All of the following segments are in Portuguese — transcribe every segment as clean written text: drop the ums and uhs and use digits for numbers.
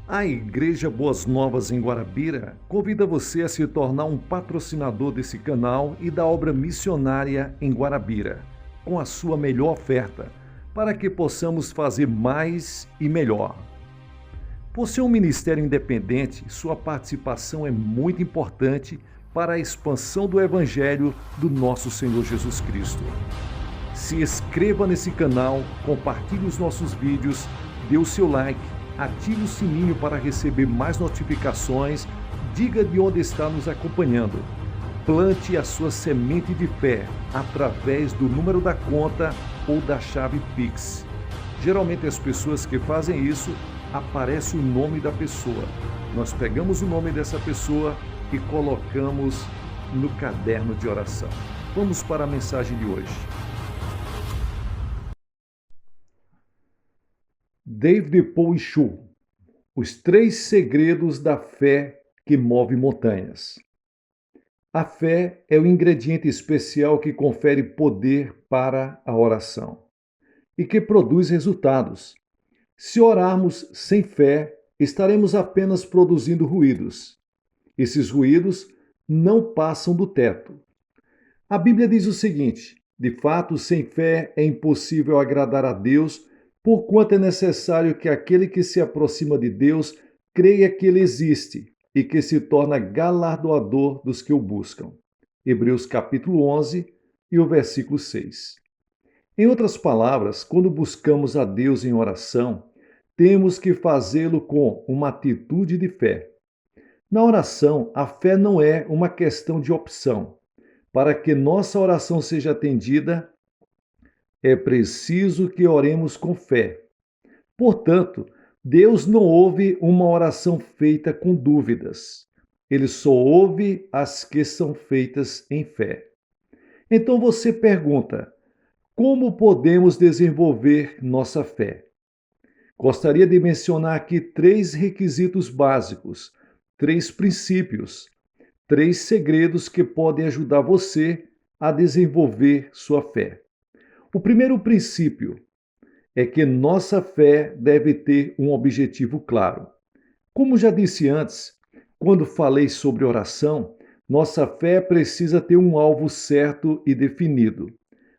A Igreja Boas Novas em Guarabira convida você a se tornar um patrocinador desse canal e da obra missionária em Guarabira, com a sua melhor oferta, para que possamos fazer mais e melhor. Por ser um ministério independente, sua participação é muito importante para a expansão do Evangelho do nosso Senhor Jesus Cristo. Se inscreva nesse canal, compartilhe os nossos vídeos, dê o seu like, ative o sininho para receber mais notificações, diga de onde está nos acompanhando. Plante a sua semente de fé através do número da conta ou da chave Pix. Geralmente as pessoas que fazem isso, aparece o nome da pessoa. Nós pegamos o nome dessa pessoa e colocamos no caderno de oração. Vamos para a mensagem de hoje. David Paul Chu, os 3 segredos da fé que move montanhas. A fé é o ingrediente especial que confere poder para a oração e que produz resultados. Se orarmos sem fé, estaremos apenas produzindo ruídos. Esses ruídos não passam do teto. A Bíblia diz o seguinte: de fato, sem fé é impossível agradar a Deus, porquanto é necessário que aquele que se aproxima de Deus creia que Ele existe e que se torna galardoador dos que o buscam. Hebreus capítulo 11 e o versículo 6. Em outras palavras, quando buscamos a Deus em oração, temos que fazê-lo com uma atitude de fé. Na oração, a fé não é uma questão de opção. Para que nossa oração seja atendida, é preciso que oremos com fé. Portanto, Deus não ouve uma oração feita com dúvidas. Ele só ouve as que são feitas em fé. Então você pergunta: como podemos desenvolver nossa fé? Gostaria de mencionar aqui 3 requisitos básicos, 3 princípios, 3 segredos que podem ajudar você a desenvolver sua fé. O primeiro princípio é que nossa fé deve ter um objetivo claro. Como já disse antes, quando falei sobre oração, nossa fé precisa ter um alvo certo e definido.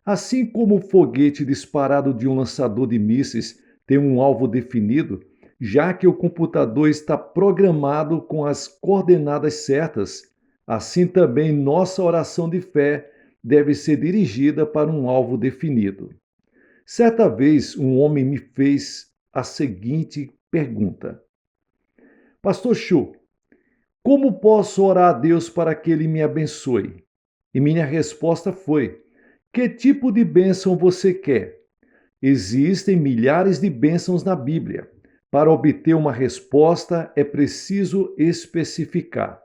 Assim como o foguete disparado de um lançador de mísseis tem um alvo definido, já que o computador está programado com as coordenadas certas, assim também nossa oração de fé deve ser dirigida para um alvo definido. Certa vez, um homem me fez a seguinte pergunta: Pastor Chu, como posso orar a Deus para que Ele me abençoe? E minha resposta foi: que tipo de bênção você quer? Existem milhares de bênçãos na Bíblia. Para obter uma resposta, é preciso especificar.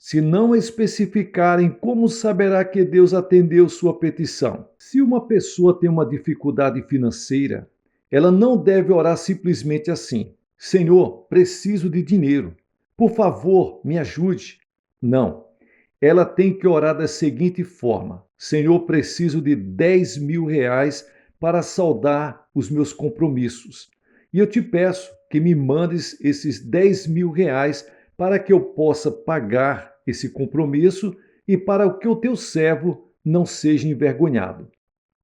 Se não especificarem, como saberá que Deus atendeu sua petição? Se uma pessoa tem uma dificuldade financeira, ela não deve orar simplesmente assim: Senhor, preciso de dinheiro. Por favor, me ajude. Não. Ela tem que orar da seguinte forma: Senhor, preciso de 10 mil reais para saldar os meus compromissos. E eu te peço que me mandes esses 10 mil reais para que eu possa pagar esse compromisso e para que o teu servo não seja envergonhado.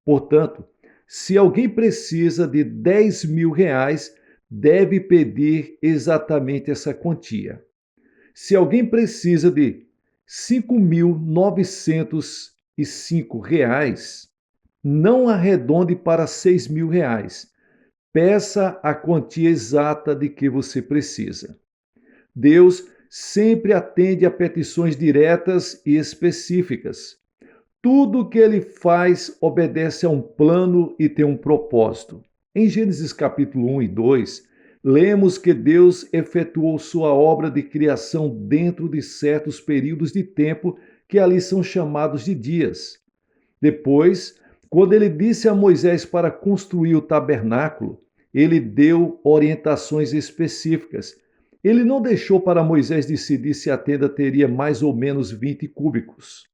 Portanto, se alguém precisa de 10 mil reais, deve pedir exatamente essa quantia. Se alguém precisa de 5.905 reais, não arredonde para 6 mil reais. Peça a quantia exata de que você precisa. Deus sempre atende a petições diretas e específicas. Tudo o que ele faz obedece a um plano e tem um propósito. Em Gênesis capítulo 1 e 2, lemos que Deus efetuou sua obra de criação dentro de certos períodos de tempo que ali são chamados de dias. Depois, quando ele disse a Moisés para construir o tabernáculo, ele deu orientações específicas. Ele não deixou para Moisés decidir se a tenda teria mais ou menos 20 cúbicos.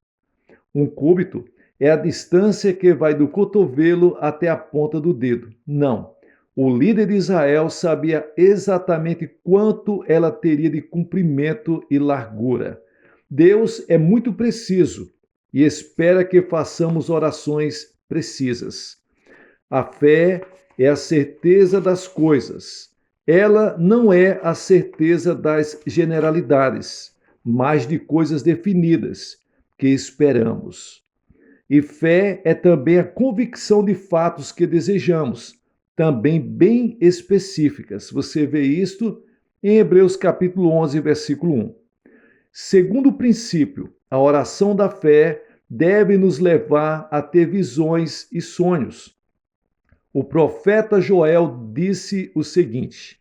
Um cúbito é a distância que vai do cotovelo até a ponta do dedo. Não. O líder de Israel sabia exatamente quanto ela teria de comprimento e largura. Deus é muito preciso e espera que façamos orações precisas. A fé é a certeza das coisas. Ela não é a certeza das generalidades, mas de coisas definidas que esperamos. E fé é também a convicção de fatos que desejamos, também bem específicas. Você vê isto em Hebreus capítulo 11, versículo 1. Segundo princípio, a oração da fé deve nos levar a ter visões e sonhos. O profeta Joel disse o seguinte: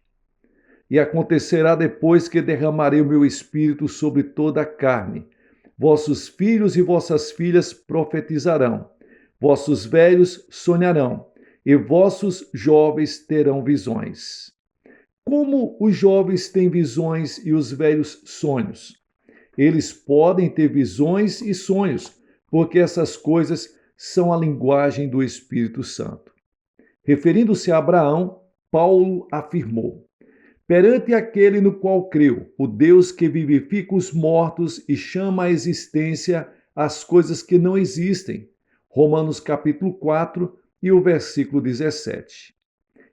E acontecerá depois que derramarei o meu espírito sobre toda a carne. Vossos filhos e vossas filhas profetizarão, vossos velhos sonharão, e vossos jovens terão visões. Como os jovens têm visões e os velhos sonhos? Eles podem ter visões e sonhos, porque essas coisas são a linguagem do Espírito Santo. Referindo-se a Abraão, Paulo afirmou: Perante aquele no qual creu, o Deus que vivifica os mortos e chama à existência as coisas que não existem. Romanos capítulo 4 e o versículo 17.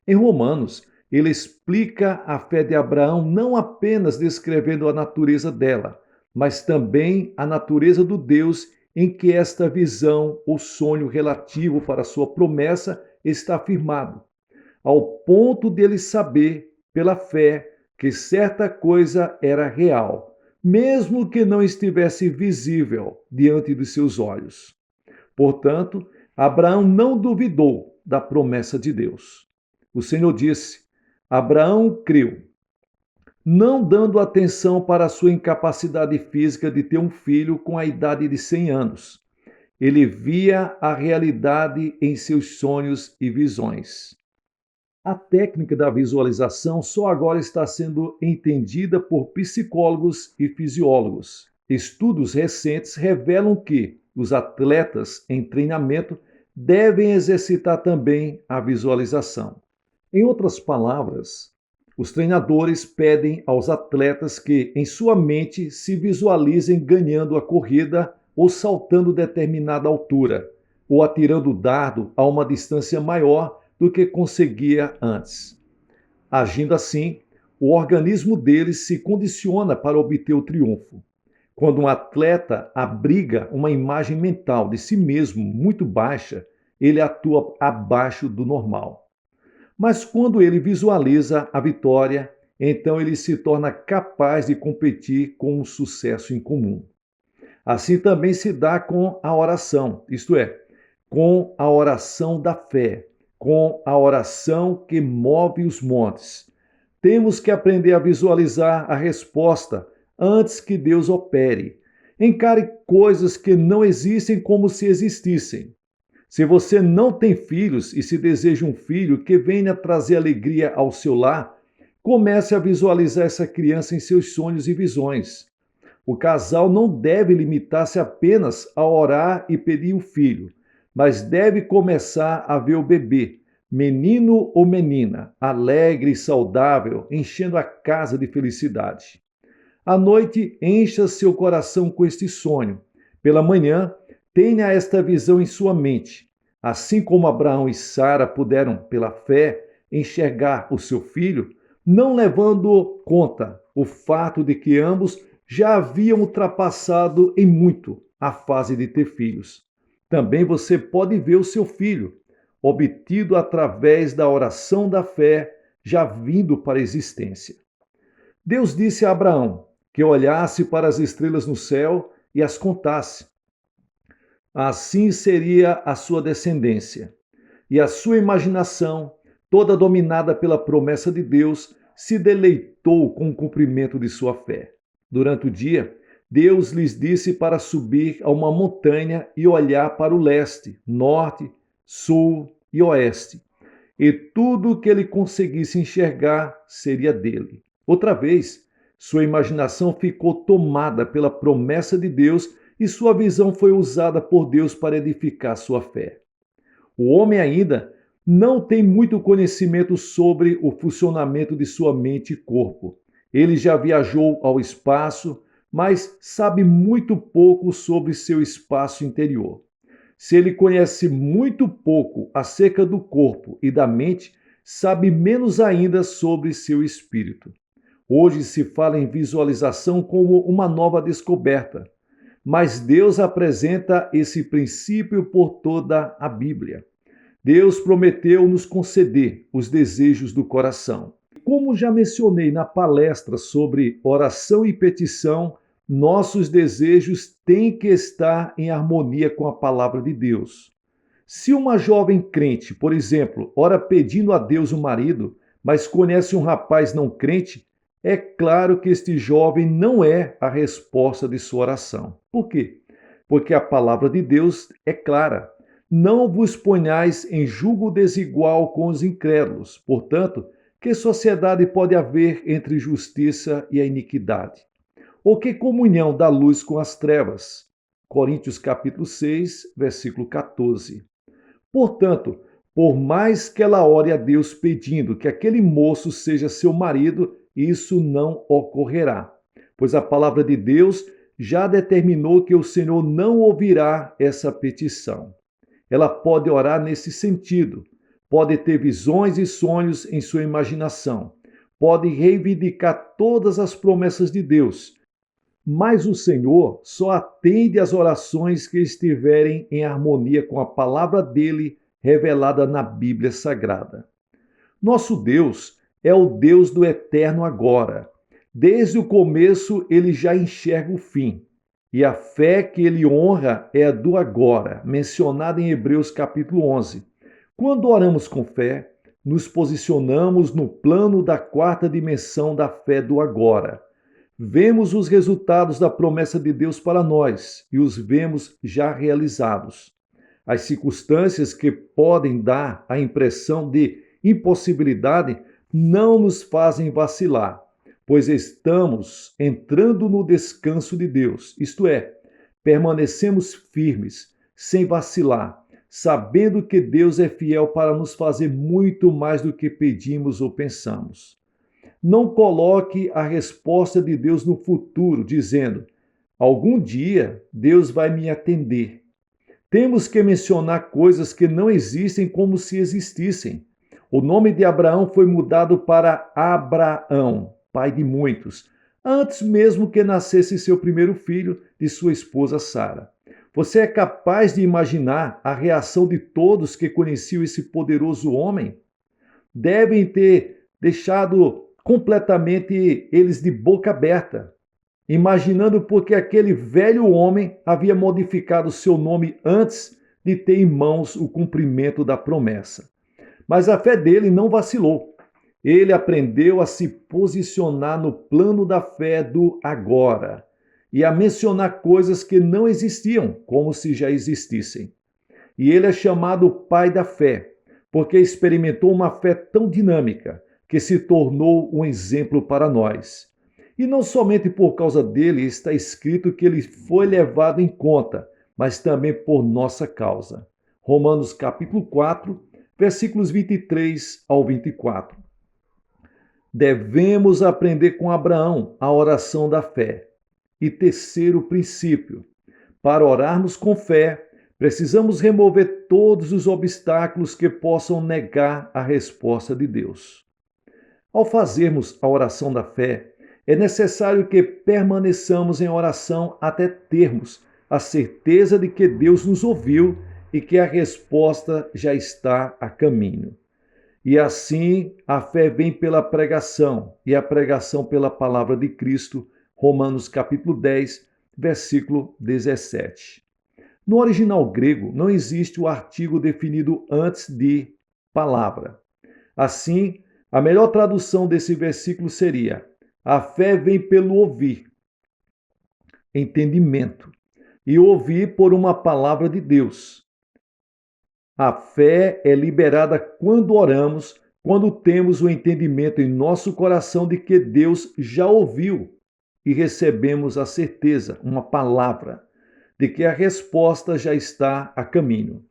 Em Romanos, ele explica a fé de Abraão não apenas descrevendo a natureza dela, mas também a natureza do Deus em que esta visão ou sonho relativo para sua promessa está firmado, ao ponto dele saber, pela fé, que certa coisa era real, mesmo que não estivesse visível diante de seus olhos. Portanto, Abraão não duvidou da promessa de Deus. O Senhor disse: Abraão creu, não dando atenção para a sua incapacidade física de ter um filho com a idade de 100 anos. Ele via a realidade em seus sonhos e visões. A técnica da visualização só agora está sendo entendida por psicólogos e fisiólogos. Estudos recentes revelam que os atletas em treinamento devem exercitar também a visualização. Em outras palavras, os treinadores pedem aos atletas que, em sua mente, se visualizem ganhando a corrida ou saltando determinada altura, ou atirando o dardo a uma distância maior do que conseguia antes. Agindo assim, o organismo deles se condiciona para obter o triunfo. Quando um atleta abriga uma imagem mental de si mesmo muito baixa, ele atua abaixo do normal. Mas quando ele visualiza a vitória, então ele se torna capaz de competir com um sucesso incomum. Assim também se dá com a oração, isto é, com a oração da fé, com a oração que move os montes. Temos que aprender a visualizar a resposta antes que Deus opere. Encare coisas que não existem como se existissem. Se você não tem filhos e se deseja um filho que venha trazer alegria ao seu lar, comece a visualizar essa criança em seus sonhos e visões. O casal não deve limitar-se apenas a orar e pedir o filho, mas deve começar a ver o bebê, menino ou menina, alegre e saudável, enchendo a casa de felicidade. À noite, encha seu coração com este sonho. Pela manhã, tenha esta visão em sua mente. Assim como Abraão e Sara puderam, pela fé, enxergar o seu filho, não levando conta o fato de que ambos já haviam ultrapassado em muito a fase de ter filhos. Também você pode ver o seu filho, obtido através da oração da fé, já vindo para a existência. Deus disse a Abraão que olhasse para as estrelas no céu e as contasse. Assim seria a sua descendência. E a sua imaginação, toda dominada pela promessa de Deus, se deleitou com o cumprimento de sua fé. Durante o dia, Deus lhes disse para subir a uma montanha e olhar para o leste, norte, sul e oeste. E tudo o que ele conseguisse enxergar seria dele. Outra vez, sua imaginação ficou tomada pela promessa de Deus e sua visão foi usada por Deus para edificar sua fé. O homem ainda não tem muito conhecimento sobre o funcionamento de sua mente e corpo. Ele já viajou ao espaço, mas sabe muito pouco sobre seu espaço interior. Se ele conhece muito pouco acerca do corpo e da mente, sabe menos ainda sobre seu espírito. Hoje se fala em visualização como uma nova descoberta, mas Deus apresenta esse princípio por toda a Bíblia. Deus prometeu nos conceder os desejos do coração. Como já mencionei na palestra sobre oração e petição, nossos desejos têm que estar em harmonia com a palavra de Deus. Se uma jovem crente, por exemplo, ora pedindo a Deus um marido, mas conhece um rapaz não crente, é claro que este jovem não é a resposta de sua oração. Por quê? Porque a palavra de Deus é clara. Não vos ponhais em julgo desigual com os incrédulos. Portanto, que sociedade pode haver entre justiça e a iniquidade? Ou que comunhão da luz com as trevas? Coríntios capítulo 6, versículo 14. Portanto, por mais que ela ore a Deus pedindo que aquele moço seja seu marido, isso não ocorrerá, pois a palavra de Deus já determinou que o Senhor não ouvirá essa petição. Ela pode orar nesse sentido, pode ter visões e sonhos em sua imaginação, pode reivindicar todas as promessas de Deus, mas o Senhor só atende às orações que estiverem em harmonia com a palavra dele revelada na Bíblia Sagrada. Nosso Deus é o Deus do eterno agora. Desde o começo ele já enxerga o fim. E a fé que ele honra é a do agora, mencionada em Hebreus capítulo 11. Quando oramos com fé, nos posicionamos no plano da quarta dimensão da fé do agora. Vemos os resultados da promessa de Deus para nós e os vemos já realizados. As circunstâncias que podem dar a impressão de impossibilidade não nos fazem vacilar, pois estamos entrando no descanso de Deus, isto é, permanecemos firmes, sem vacilar, sabendo que Deus é fiel para nos fazer muito mais do que pedimos ou pensamos. Não coloque a resposta de Deus no futuro, dizendo: algum dia Deus vai me atender. Temos que mencionar coisas que não existem como se existissem. O nome de Abraão foi mudado para Abraão, pai de muitos, antes mesmo que nascesse seu primeiro filho de sua esposa Sara. Você é capaz de imaginar a reação de todos que conheciam esse poderoso homem? Devem ter deixado completamente eles de boca aberta, imaginando porque aquele velho homem havia modificado seu nome antes de ter em mãos o cumprimento da promessa. Mas a fé dele não vacilou. Ele aprendeu a se posicionar no plano da fé do agora e a mencionar coisas que não existiam, como se já existissem. E ele é chamado pai da fé, porque experimentou uma fé tão dinâmica que se tornou um exemplo para nós. E não somente por causa dele está escrito que ele foi levado em conta, mas também por nossa causa. Romanos capítulo 4, versículos 23 ao 24. Devemos aprender com Abraão a oração da fé. E terceiro princípio, para orarmos com fé, precisamos remover todos os obstáculos que possam negar a resposta de Deus. Ao fazermos a oração da fé, é necessário que permaneçamos em oração até termos a certeza de que Deus nos ouviu e que a resposta já está a caminho. E assim, a fé vem pela pregação, e a pregação pela palavra de Cristo, Romanos capítulo 10, versículo 17. No original grego, não existe o artigo definido antes de palavra. Assim, a melhor tradução desse versículo seria: a fé vem pelo ouvir, entendimento, e ouvir por uma palavra de Deus. A fé é liberada quando oramos, quando temos o entendimento em nosso coração de que Deus já ouviu e recebemos a certeza, uma palavra, de que a resposta já está a caminho.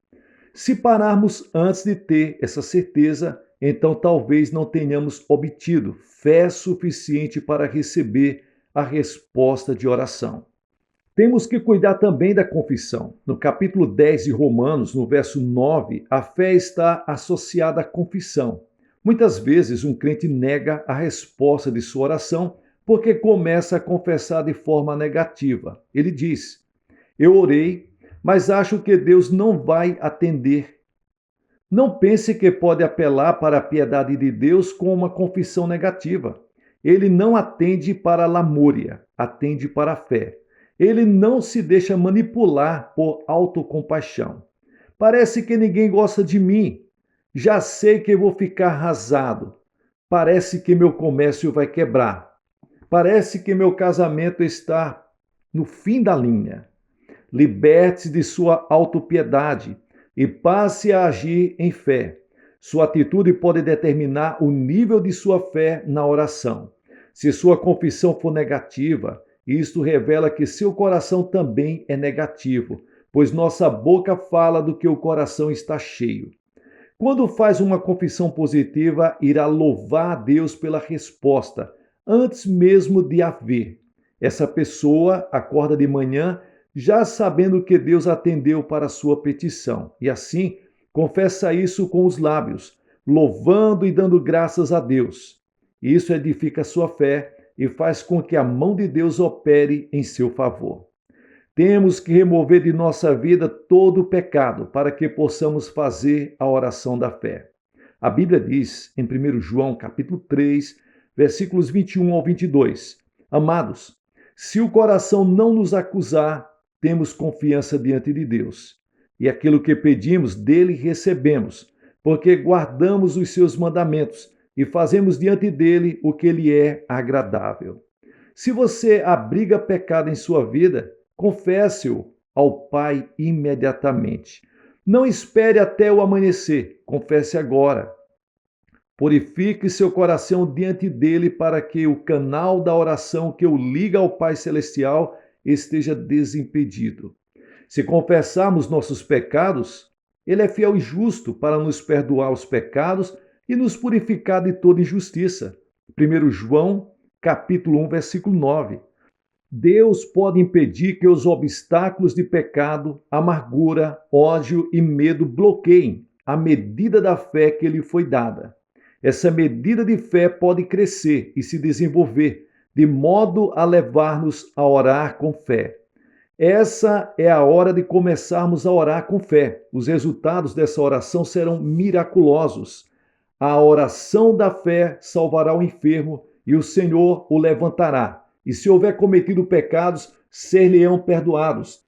Se pararmos antes de ter essa certeza, então talvez não tenhamos obtido fé suficiente para receber a resposta de oração. Temos que cuidar também da confissão. No capítulo 10 de Romanos, no verso 9, a fé está associada à confissão. Muitas vezes um crente nega a resposta de sua oração porque começa a confessar de forma negativa. Ele diz: Eu orei, mas acho que Deus não vai atender. Não pense que pode apelar para a piedade de Deus com uma confissão negativa. Ele não atende para a lamúria, atende para a fé. Ele não se deixa manipular por autocompaixão. Parece que ninguém gosta de mim. Já sei que vou ficar arrasado. Parece que meu comércio vai quebrar. Parece que meu casamento está no fim da linha. Liberte-se de sua autopiedade e passe a agir em fé. Sua atitude pode determinar o nível de sua fé na oração. Se sua confissão for negativa, isto revela que seu coração também é negativo, pois nossa boca fala do que o coração está cheio. Quando faz uma confissão positiva, irá louvar a Deus pela resposta, antes mesmo de haver. Essa pessoa acorda de manhã já sabendo que Deus atendeu para a sua petição, e assim confessa isso com os lábios, louvando e dando graças a Deus. Isso edifica sua fé e faz com que a mão de Deus opere em seu favor. Temos que remover de nossa vida todo o pecado para que possamos fazer a oração da fé. A Bíblia diz em 1 João, capítulo 3, versículos 21 ao 22: Amados, se o coração não nos acusar, temos confiança diante de Deus. E aquilo que pedimos dele recebemos, porque guardamos os seus mandamentos e fazemos diante dele o que lhe é agradável. Se você abriga pecado em sua vida, confesse-o ao Pai imediatamente. Não espere até o amanhecer, confesse agora. Purifique seu coração diante dele para que o canal da oração que o liga ao Pai Celestial esteja desimpedido. Se confessarmos nossos pecados, ele é fiel e justo para nos perdoar os pecados e nos purificar de toda injustiça. 1 João, capítulo 1, versículo 9. Deus pode impedir que os obstáculos de pecado, amargura, ódio e medo bloqueiem a medida da fé que lhe foi dada. Essa medida de fé pode crescer e se desenvolver, de modo a levar-nos a orar com fé. Essa é a hora de começarmos a orar com fé. Os resultados dessa oração serão miraculosos. A oração da fé salvará o enfermo e o Senhor o levantará. E se houver cometido pecados, ser-lhe-ão perdoados.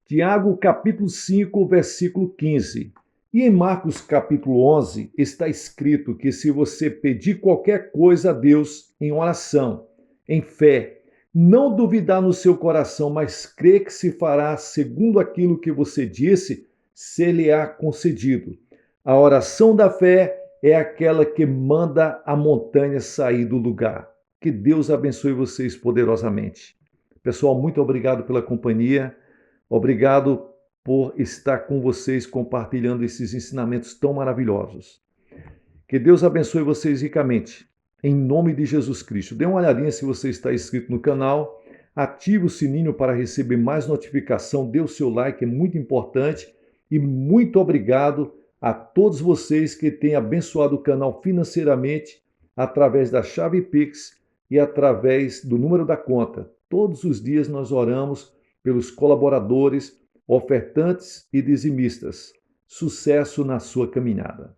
Tiago, capítulo 5, versículo 15. E em Marcos, capítulo 11, está escrito que se você pedir qualquer coisa a Deus em oração, em fé, não duvidar no seu coração, mas crer que se fará segundo aquilo que você disse, ser-lhe-á concedido. A oração da fé é aquela que manda a montanha sair do lugar. Que Deus abençoe vocês poderosamente. Pessoal, muito obrigado pela companhia. Obrigado por estar com vocês compartilhando esses ensinamentos tão maravilhosos. Que Deus abençoe vocês ricamente. Em nome de Jesus Cristo. Dê uma olhadinha se você está inscrito no canal. Ative o sininho para receber mais notificação. Dê o seu like, é muito importante. E muito obrigado a todos vocês que têm abençoado o canal financeiramente através da chave Pix e através do número da conta. Todos os dias nós oramos pelos colaboradores, ofertantes e dizimistas. Sucesso na sua caminhada.